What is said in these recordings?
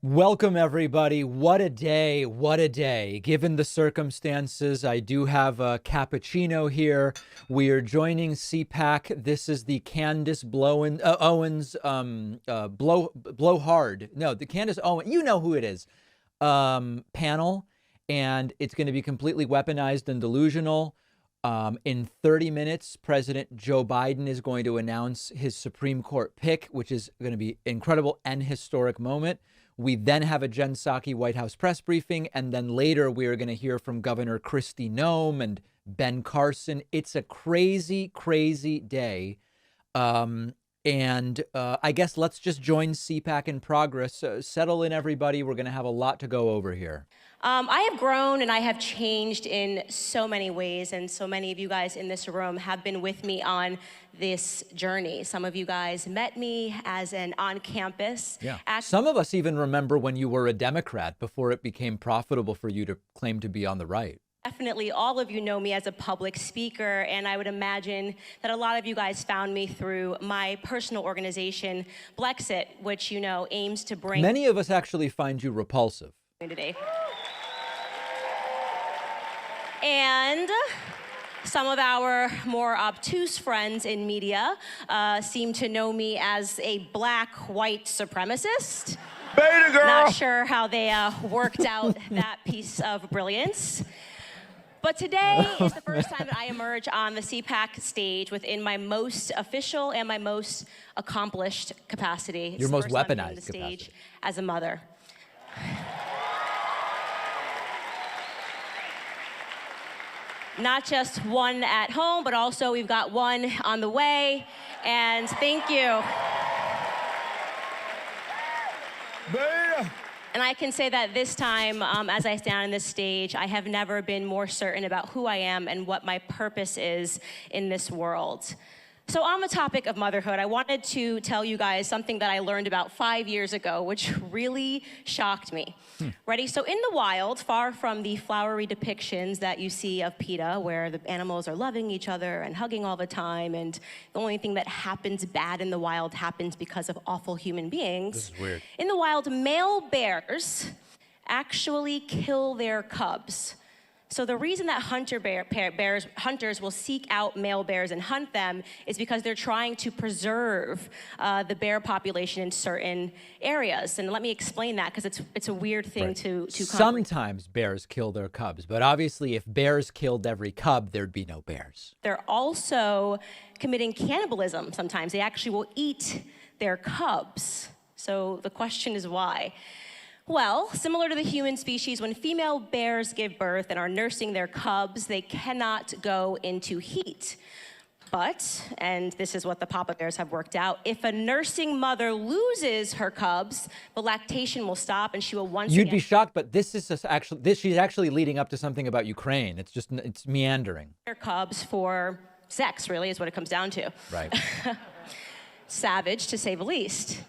Welcome, everybody. What a day. What a day. Given the circumstances, I do have a cappuccino here. We are joining CPAC. This is the Candace Owens Blow Hard. No, the Candace Owens, you know who it is, panel. And it's going to be completely weaponized and delusional. In 30 minutes, President Joe Biden is going to announce his Supreme Court pick, which is going to be incredible and historic moment. We then have a Jen Psaki White House press briefing, and then later we are going to hear from Governor Kristi Noem and Ben Carson. It's a crazy, crazy day. I guess let's just join CPAC in progress. Settle in, everybody. We're going to have a lot to go over here. I have grown and I have changed in so many ways, and so many of you guys in this room have been with me on this journey. Some of you guys met me as an on-campus. Yeah. Some of us even remember when you were a Democrat before it became profitable for you to claim to be on the right. Definitely all of you know me as a public speaker, and I would imagine that a lot of you guys found me through my personal organization, Blexit, which you know aims to bring... Many of us actually find you repulsive. ...today. And some of our more obtuse friends in media seem to know me as a black white supremacist. Beta girl! Not sure how they worked out that piece of brilliance. But today is the first time that I emerge on the CPAC stage within my most official and my most accomplished capacity. Your most weaponized the capacity. Stage as a mother. Not just one at home, but also we've got one on the way. And thank you. Beta! And I can say that this time, as I stand on this stage, I have never been more certain about who I am and what my purpose is in this world. So on the topic of motherhood, I wanted to tell you guys something that I learned about 5 years ago, which really shocked me. Ready? So in the wild, far from the flowery depictions that you see of PETA, where the animals are loving each other and hugging all the time, and the only thing that happens bad in the wild happens because of awful human beings. This is weird. In the wild, male bears actually kill their cubs. So the reason that hunters will seek out male bears and hunt them is because they're trying to preserve the bear population in certain areas. And let me explain that, because it's a weird thing to Sometimes bears kill their cubs, but obviously if bears killed every cub, there'd be no bears. They're also committing cannibalism sometimes. They actually will eat their cubs. So the question is why? Well, similar to the human species, when female bears give birth and are nursing their cubs, they cannot go into heat. But, and this is what the papa bears have worked out, if a nursing mother loses her cubs, the lactation will stop and she will once again... You'd be shocked, but this is just actually, she's actually leading up to something about Ukraine. It's meandering. ...their cubs for sex, really, is what it comes down to. Right. Savage, to say the least.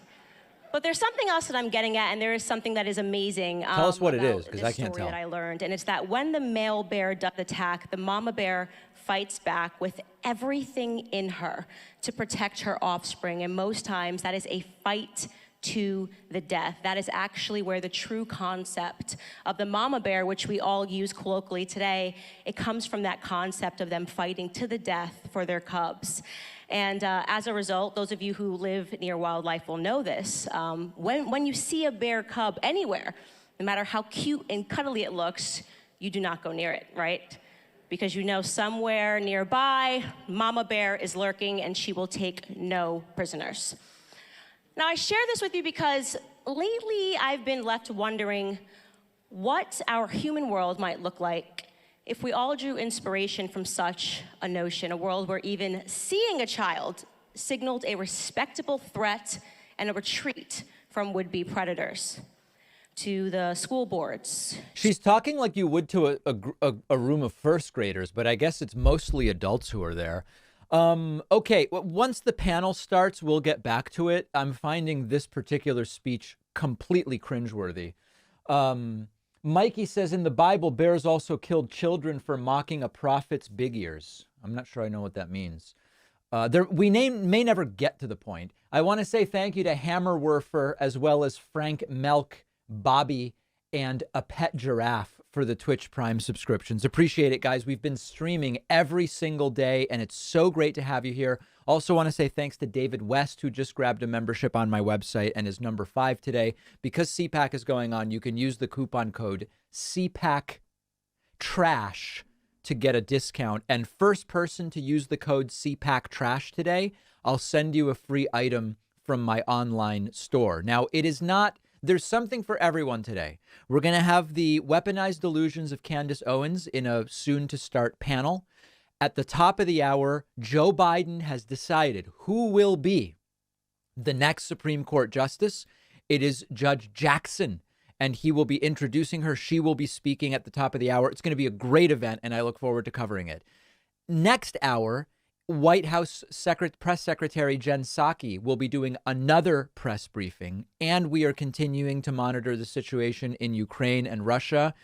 But there's something else that I'm getting at, and there is something that is amazing. Tell us what it is, because I can't tell. That I learned, and it's that when the male bear does attack, the mama bear fights back with everything in her to protect her offspring, and most times that is a fight to the death. That is actually where the true concept of the mama bear, which we all use colloquially today, it comes from that concept of them fighting to the death for their cubs. And as a result, those of you who live near wildlife will know this. When you see a bear cub anywhere, no matter how cute and cuddly it looks, you do not go near it, right? Because you know somewhere nearby, mama bear is lurking and she will take no prisoners. Now, I share this with you because lately I've been left wondering what our human world might look like if we all drew inspiration from such a notion, a world where even seeing a child signaled a respectable threat and a retreat from would-be predators. To the school boards. She's talking like you would to a room of first graders, but I guess it's mostly adults who are there. Okay, once the panel starts, we'll get back to it. I'm finding this particular speech completely cringeworthy. Mikey says in the Bible, bears also killed children for mocking a prophet's big ears. I'm not sure I know what that means. We may never get to the point. I want to say thank you to Hammerwerfer as well as Frank Bobby, and a pet giraffe for the Twitch Prime subscriptions. Appreciate it, guys. We've been streaming every single day, and it's so great to have you here. Also want to say thanks to David West, who just grabbed a membership on my website and is number 5 today. Because CPAC is going on, you can use the coupon code CPAC Trash to get a discount. And first person to use the code CPAC Trash today, I'll send you a free item from my online store. Now, it is not... There's something for everyone today. We're going to have the Weaponized Delusions of Candace Owens in a soon-to-start panel. At the top of the hour, Joe Biden has decided who will be the next Supreme Court justice. It is Judge Jackson, and he will be introducing her. She will be speaking at the top of the hour. It's going to be a great event, and I look forward to covering it. Next hour, White House Press Secretary Jen Psaki will be doing another press briefing, and we are continuing to monitor the situation in Ukraine and Russia.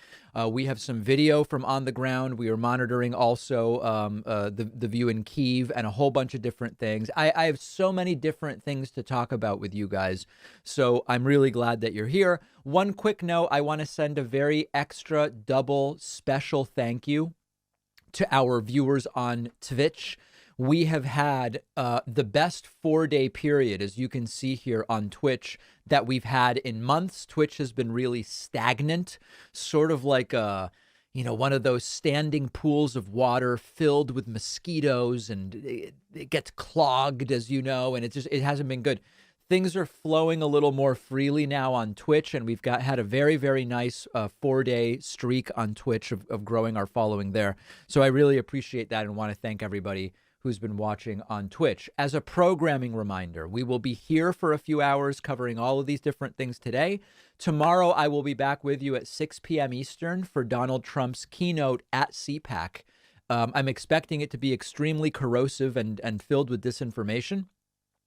We have some video from on the ground. We are monitoring also the view in Kyiv and a whole bunch of different things. I have so many different things to talk about with you guys, so I'm really glad that you're here. One quick note, I want to send a very extra double special thank you to our viewers on Twitch. We have had the best 4-day period, as you can see here on Twitch, that we've had in months. Twitch has been really stagnant, sort of like one of those standing pools of water filled with mosquitoes, and it gets clogged, as you know, and it hasn't been good. Things are flowing a little more freely now on Twitch, and we've had a very, very nice 4-day streak on Twitch of growing our following there. So I really appreciate that and want to thank everybody who's been watching on Twitch. As a programming reminder, we will be here for a few hours covering all of these different things today. Tomorrow, I will be back with you at 6 p.m. Eastern for Donald Trump's keynote at CPAC. I'm expecting it to be extremely corrosive and filled with disinformation.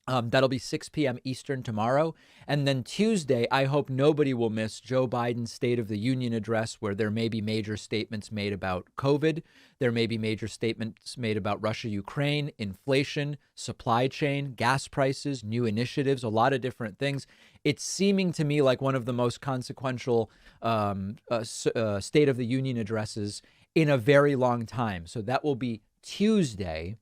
That'll be 6 p.m. Eastern tomorrow. And then Tuesday, I hope nobody will miss Joe Biden's State of the Union address, where there may be major statements made about COVID. There may be major statements made about Russia, Ukraine, inflation, supply chain, gas prices, new initiatives, a lot of different things. It's seeming to me like one of the most consequential State of the Union addresses in a very long time. So that will be Tuesday,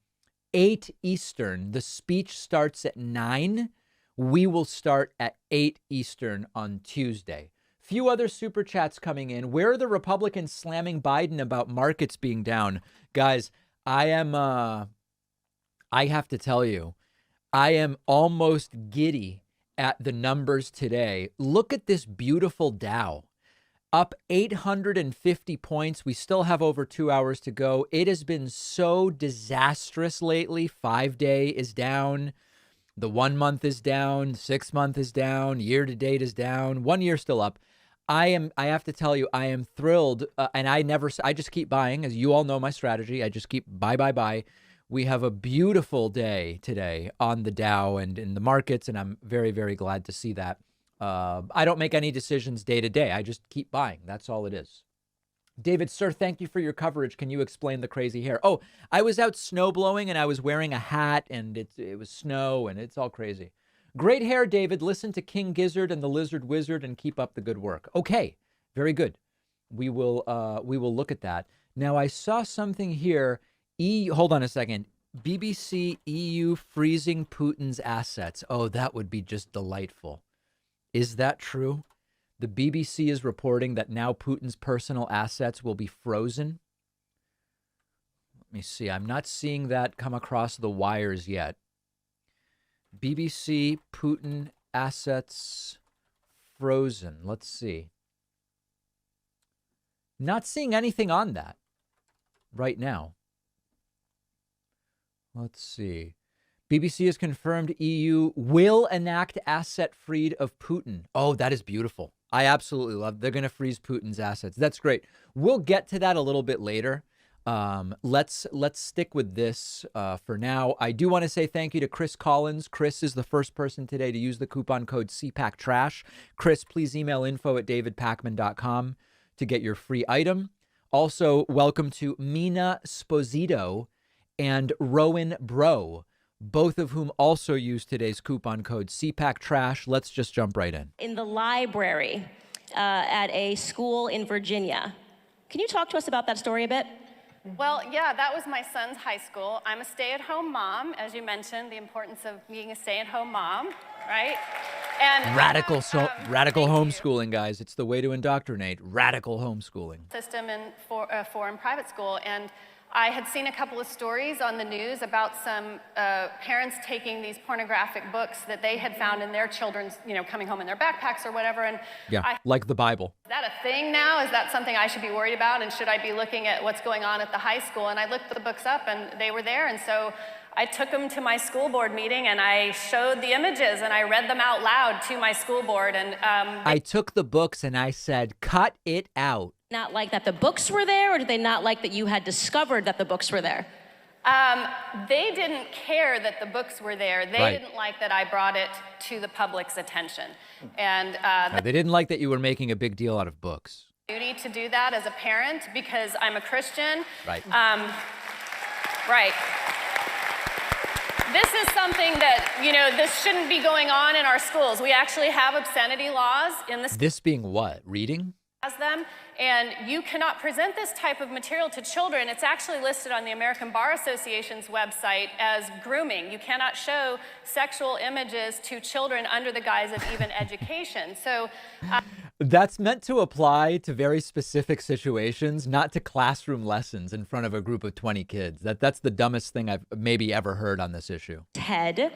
8 Eastern. The speech starts at 9. We will start at 8 Eastern on Tuesday. Few other super chats coming in. Where are the Republicans slamming Biden about markets being down? Guys, I have to tell you, I am almost giddy at the numbers today. Look at this beautiful Dow. Up 850 points. We still have over 2 hours to go. It has been so disastrous lately. 5-day is down. The 1 month is down. 6 month is down. Year to date is down. 1 year still up. I have to tell you, I am thrilled. And I just keep buying. As you all know my strategy, I just keep buy. We have a beautiful day today on the Dow and in the markets. And I'm very, very glad to see that. I don't make any decisions day to day. I just keep buying. That's all it is. David, sir, thank you for your coverage. Can you explain the crazy hair? Oh, I was out snow blowing and I was wearing a hat and it was snow and it's all crazy. Great hair, David. Listen to King Gizzard and the Lizard Wizard and keep up the good work. Okay, very good. We will look at that. Now, I saw something here. Hold on a second. BBC EU freezing Putin's assets. Oh, that would be just delightful. Is that true? The BBC is reporting that now Putin's personal assets will be frozen. Let me see. I'm not seeing that come across the wires yet. BBC Putin assets frozen. Let's see. Not seeing anything on that right now. Let's see. BBC has confirmed EU will enact asset freed of Putin. Oh, that is beautiful. I absolutely love it. They're going to freeze Putin's assets. That's great. We'll get to that a little bit later. Let's stick with this for now. I do want to say thank you to Chris Collins. Chris is the first person today to use the coupon code CPAC Trash. Chris, please email info@davidpakman.com to get your free item. Also, welcome to Mina Sposito and Rowan Bro, both of whom also use today's coupon code CPAC Trash. Let's just jump right in. In the library, at a school in Virginia. Can you talk to us about that story a bit? Well, yeah, that was my son's high school. I'm a stay-at-home mom, as you mentioned, the importance of being a stay-at-home mom, right? And Radical thank you. homeschooling, guys. It's the way to indoctrinate. Radical homeschooling. System in foreign private school, and I had seen a couple of stories on the news about some parents taking these pornographic books that they had found in their children's, coming home in their backpacks or whatever. And Yeah, like the Bible. is that a thing now? Is that something I should be worried about? And should I be looking at what's going on at the high school? And I looked the books up, and they were there. And so I took them to my school board meeting, and I showed the images, and I read them out loud to my school board. And I took the books and I said, cut it out. Not like that the books were there, or did they not like that you had discovered that the books were there? they didn't care that the books were there. They Right. didn't like that I brought it to the public's attention. And They didn't like that you were making a big deal out of books. duty to do that as a parent because I'm a Christian. Right. Right. This is something that, this shouldn't be going on in our schools. We actually have obscenity laws in the This being what? Reading? as them, and you cannot present this type of material to children. It's actually listed on the American Bar Association's website as grooming. You cannot show sexual images to children under the guise of even education. So That's meant to apply to very specific situations, not to classroom lessons in front of a group of 20 kids. That's the dumbest thing I've maybe ever heard on this issue. Ted,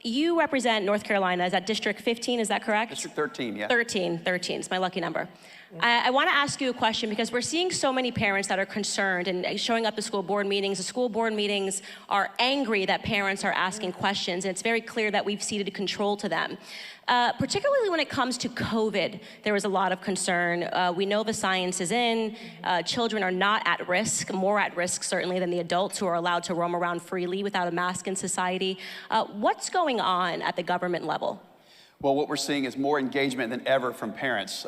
you represent North Carolina. Is that District 15? Is that correct? District 13, yeah. 13. It's my lucky number. I want to ask you a question because we're seeing so many parents that are concerned and showing up to school board meetings. The school board meetings are angry that parents are asking questions, and it's very clear that we've ceded control to them. Particularly when it comes to COVID, there was a lot of concern. We know the science is in. Children are not at risk, more at risk certainly than the adults who are allowed to roam around freely without a mask in society. What's going on at the government level? Well, what we're seeing is more engagement than ever from parents.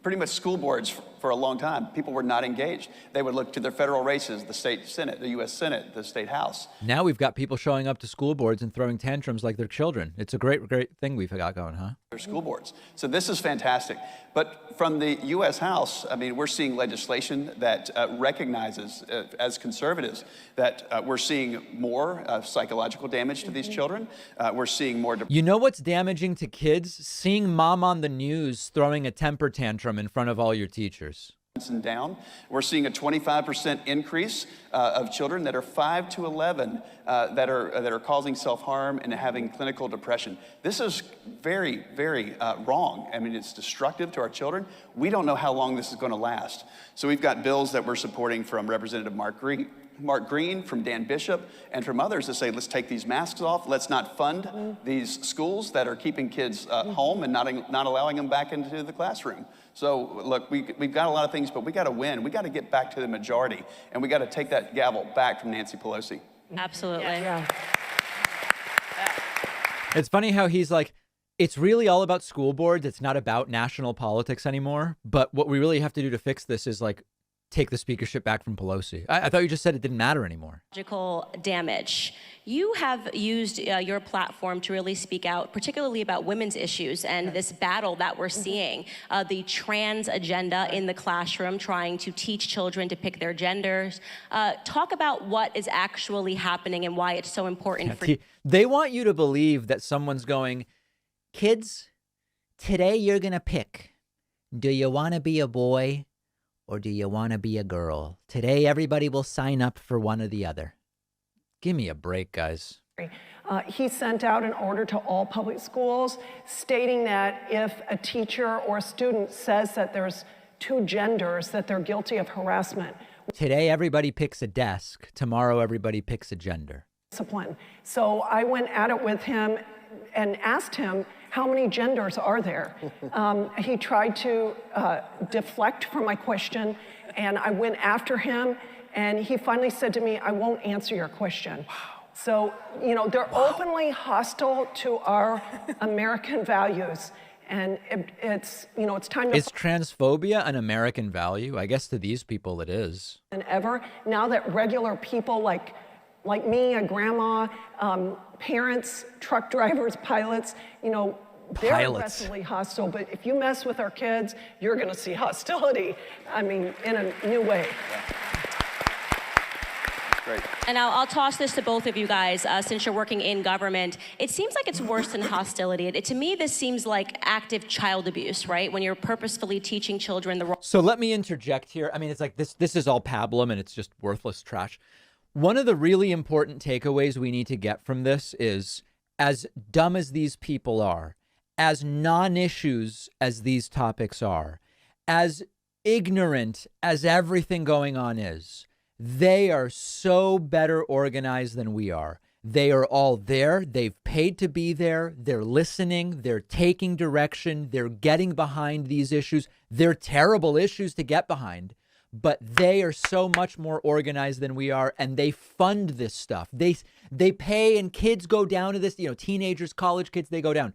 Pretty much school boards for a long time, people were not engaged. They would look to their federal races, the state Senate, the U.S. Senate, the state House. Now we've got people showing up to school boards and throwing tantrums like they're children. It's a great thing we've got going, huh? Their school boards. So this is fantastic. But from the U.S. House, we're seeing legislation that recognizes, as conservatives, that we're seeing more psychological damage to these children. We're seeing more. You know what's damaging to kids? Seeing mom on the news throwing a temper tantrum in front of all your teachers. And down. We're seeing a 25% increase of children that are 5 to 11 that are causing self-harm and having clinical depression. This is very, very wrong. I mean, it's destructive to our children. We don't know how long this is going to last. So we've got bills that we're supporting from Representative Mark Green, from Dan Bishop, and from others that say, let's take these masks off. Let's not fund these schools that are keeping kids home and not allowing them back into the classroom. So look, we've got a lot of things, but we got to win. We got to get back to the majority, and we got to take that gavel back from Nancy Pelosi. Absolutely. Yeah. It's funny how he's like, it's really all about school boards. It's not about national politics anymore. But what we really have to do to fix this is like take the speakership back from Pelosi. I thought you just said it didn't matter anymore. Damage. You have used your platform to really speak out, particularly about women's issues and this battle that we're seeing, the trans agenda in the classroom, trying to teach children to pick their genders. Talk about what is actually happening and why it's so important for you. They want you to believe that someone's going, kids, today you're going to pick. Do you want to be a boy or do you want to be a girl? Today everybody will sign up for one or the other. Give me a break, guys. He sent out an order to all public schools stating that if a teacher or a student says that there's two genders, that they're guilty of harassment. Today everybody picks a desk. Tomorrow everybody picks a gender. Discipline. So I went at it with him and asked him, how many genders are there? He tried to deflect from my question, and I went after him, and he finally said to me, I won't answer your question. Wow. So, they're openly hostile to our American values, and it's time to... Is transphobia an American value? I guess to these people it is. ...than ever, now that regular people like me, a grandma, parents, truck drivers, pilots, they're Pilots. aggressively hostile, but if you mess with our kids, you're going to see hostility, I mean, in a new way. Great. And I'll toss this to both of you guys, since you're working in government. It seems like it's worse than hostility. To me, this seems like active child abuse, right? When you're purposefully teaching children the wrong. So let me interject here. I mean, it's like this is all pablum and it's just worthless trash. One of the really important takeaways we need to get from this is, as dumb as these people are, as non-issues as these topics are, as ignorant as everything going on is, they are so better organized than we are. They are all there. They've paid to be there. They're listening. They're taking direction. They're getting behind these issues. They're terrible issues to get behind, but they are so much more organized than we are, and they fund this stuff. They pay, and kids go down to this, teenagers, college kids, they go down.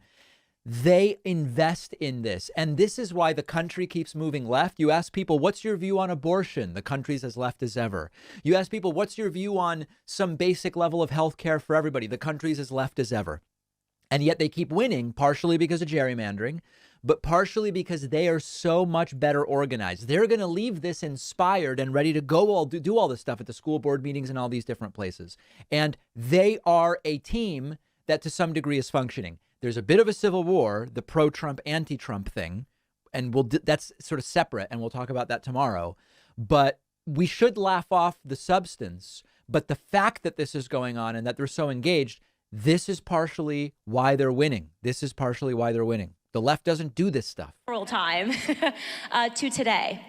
They invest in this. And this is why the country keeps moving left. You ask people, what's your view on abortion? The country's as left as ever. You ask people, what's your view on some basic level of health care for everybody? The country's as left as ever. And yet they keep winning, partially because of gerrymandering, but partially because they are so much better organized. They're going to leave this inspired and ready to go do all this stuff at the school board meetings and all these different places. And they are a team that to some degree is functioning. There's a bit of a civil war, the pro-Trump, anti-Trump thing, and that's sort of separate, and we'll talk about that tomorrow. But we should laugh off the substance. But the fact that this is going on and that they're so engaged, this is partially why they're winning. This is partially why they're winning. The left doesn't do this stuff. Time to today.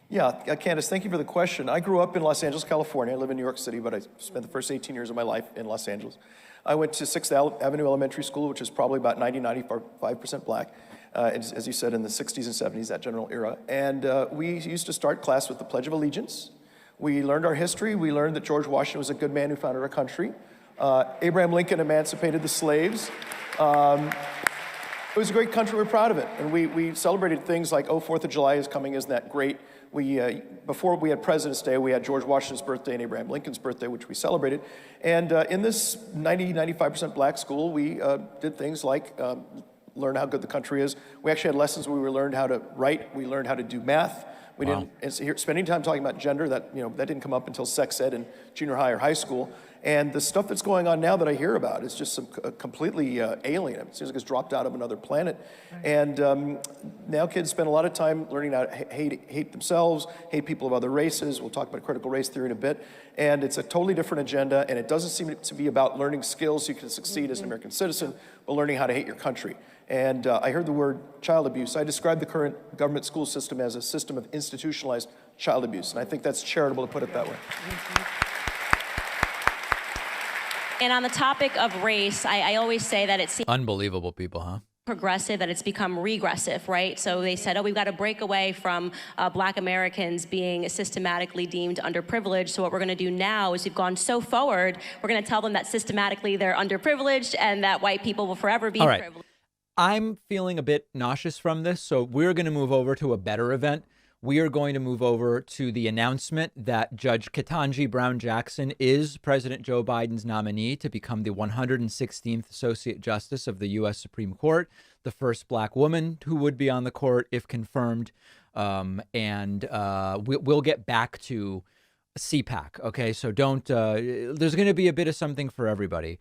Yeah, Candace, thank you for the question. I grew up in Los Angeles, California. I live in New York City, but I spent the first 18 years of my life in Los Angeles. I went to 6th Avenue Elementary School, which is probably about 95% black, as you said, in the 60s and 70s, that general era. And we used to start class with the Pledge of Allegiance. We learned our history. We learned that George Washington was a good man who founded our country. Abraham Lincoln emancipated the slaves. It was a great country. We're proud of it. And we celebrated things like, 4th of July is coming. Isn't that great? Before we had President's Day, we had George Washington's birthday and Abraham Lincoln's birthday, which we celebrated. And in this 95% black school, we did things like learn how good the country is. We actually had lessons where we learned how to write. We learned how to do math. We didn't spend any time talking about gender. That didn't come up until sex ed in junior high or high school. And the stuff that's going on now that I hear about is just completely alien. It seems like it's dropped out of another planet. Right. And now kids spend a lot of time learning how to hate themselves, hate people of other races. We'll talk about critical race theory in a bit. And it's a totally different agenda, and it doesn't seem to be about learning skills so you can succeed as an American citizen, but learning how to hate your country. And I heard the word child abuse. I describe the current government school system as a system of institutionalized child abuse, and I think that's charitable to put it that way. And on the topic of race, I always say that it seems Unbelievable people, huh? progressive, that it's become regressive, right? So they said, we've got to break away from Black Americans being systematically deemed underprivileged. So what we're going to do now is we've gone so forward, we're going to tell them that systematically they're underprivileged and that white people will forever be privileged. I'm feeling a bit nauseous from this, so we're going to move over to a better event. We are going to move over to the announcement that Judge Ketanji Brown Jackson is President Joe Biden's nominee to become the 116th Associate Justice of the U.S. Supreme Court, the first black woman who would be on the court if confirmed. And we'll get back to CPAC. Okay, so don't, there's going to be a bit of something for everybody.